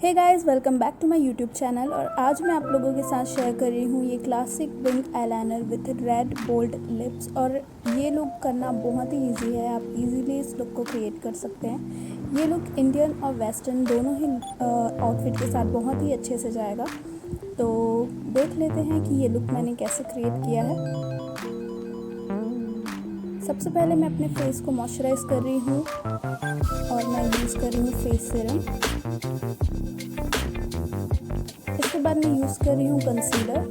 Hey guys, welcome back to my YouTube channel. और आज मैं आप लोगों के साथ शेयर कर रही हूँ ये classic wing eyeliner with red bold lips. और ये लुक करना बहुत ही इजी है, आप इजीली इस लुक को क्रिएट कर सकते हैं। ये लुक इंडियन और वेस्टर्न दोनों ही आउटफिट के साथ बहुत ही अच्छे से जाएगा। तो देख लेते हैं कि ये लुक मैंने कैसे क्रिएट किया है। सबसे पहले मैं अपने फेस को मॉइस्चराइज कर रही हूँ और मैं यूज़ कर रही हूँ फेस सीरम। इसके बाद मैं यूज़ कर रही हूँ कंसीलर।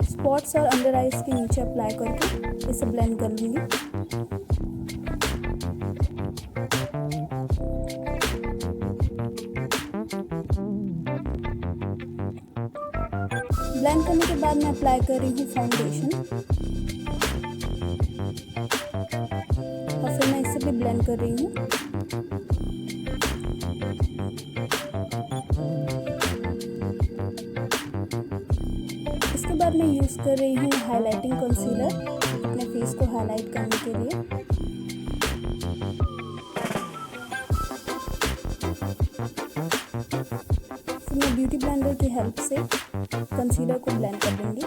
स्पॉट्स और अंडर आइज के नीचे अप्लाई करके इसे ब्लेंड कर लूँगी। ब्लेंड करने के बाद मैं अप्लाई कर रही हूँ फाउंडेशन और फिर मैं इसे भी ब्लेंड कर रही हूँ। इसके बाद मैं यूज़ कर रही हूँ हाइलाइटिंग कंसीलर अपने फेस को हाईलाइट करने के लिए। फिर मैं ब्यूटी ब्लेंडर की हेल्प से कंसीलर को ब्लेंड कर दूँगी।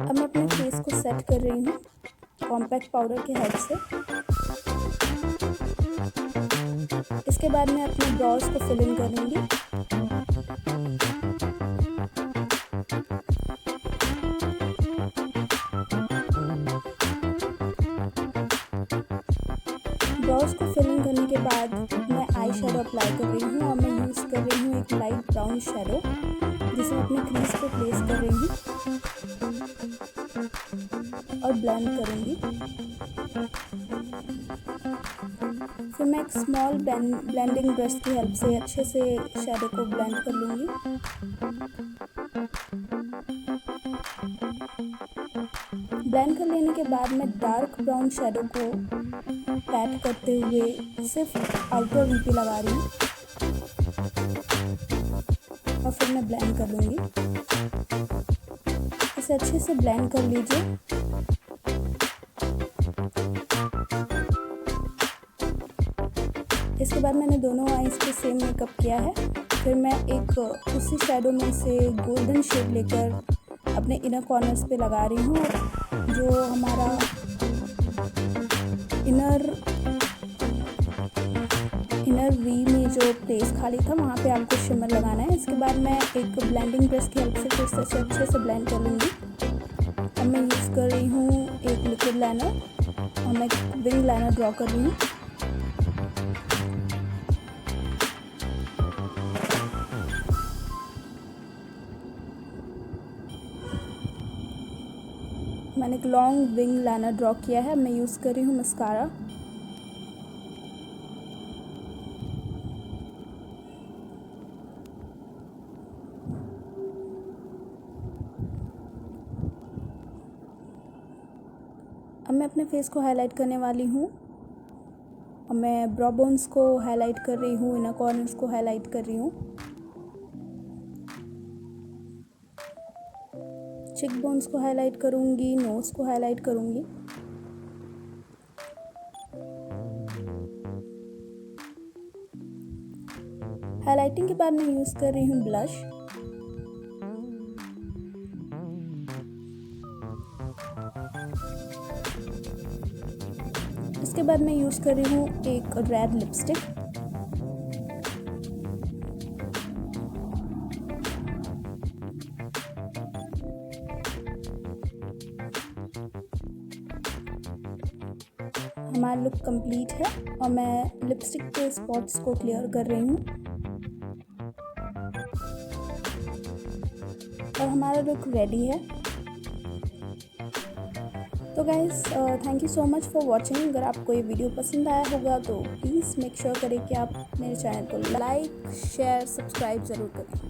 अब मैं अपने फेस को सेट कर रही हूँ कॉम्पैक्ट पाउडर की हेल्प से। इसके बाद मैं अपने ब्रोज को फिल इन करूँगी। ब्रोज को फिल इन करने के बाद मैं आई शेडो अप्लाई कर रही हूँ और मैं यूज़ कर रही हूँ एक लाइट ब्राउन शेडो जिसे मैं अपने क्रीज पे प्लेस कर रही हूँ और ब्लेंड करूँगी। फिर मैं एक स्मॉल ब्लेंडिंग ब्रश की हेल्प से अच्छे से शेडो को ब्लेंड कर लूँगी। ब्लेंड कर लेने के बाद मैं डार्क ब्राउन शेडो को पैट करते हुए सिर्फ आउटर वी पे लगा रही हूँ और फिर मैं ब्लेंड कर लूँगी। इसे अच्छे से ब्लेंड कर लीजिए। इसके बाद मैंने दोनों आईज पे सेम मेकअप किया है। फिर मैं एक उसी शेडो में से गोल्डन शेड लेकर अपने इनर कॉर्नर्स पे लगा रही हूँ। जो हमारा इनर वी में जो प्लेस खाली था वहाँ पे आपको शिमर लगाना है। इसके बाद मैं एक ब्लेंडिंग ब्रश की हेल्प से फिर से अच्छे से ब्लेंड कर लूँगी। अब मैं यूज़ कर रही हूँ एक लिक्विड लाइनर और मैं विंग लाइनर ड्रॉ कर रही हूँ। मैंने एक लॉन्ग विंग लाइनर ड्रॉ किया है। मैं यूज़ कर रही हूँ मस्कारा। अब मैं अपने फेस को हाईलाइट करने वाली हूँ और मैं ब्रो बोन्स को हाईलाइट कर रही हूँ, इनर कॉर्नर्स को हाईलाइट कर रही हूँ, चिक बोन्स को हाईलाइट करूँगी, नोज़ को हाईलाइट करूँगी। हाईलाइटिंग के बाद मैं यूज़ कर रही हूँ ब्लश। इसके बाद मैं यूज़ कर रही हूँ एक रेड लिपस्टिक। हमारा लुक कंप्लीट है और मैं लिपस्टिक के स्पॉट्स को क्लियर कर रही हूँ और हमारा लुक रेडी है। तो guys, thank you so much for watching. अगर आपको ये वीडियो पसंद आया होगा तो प्लीज़ मेक श्योर करें कि आप मेरे चैनल को लाइक, शेयर, सब्सक्राइब ज़रूर करें।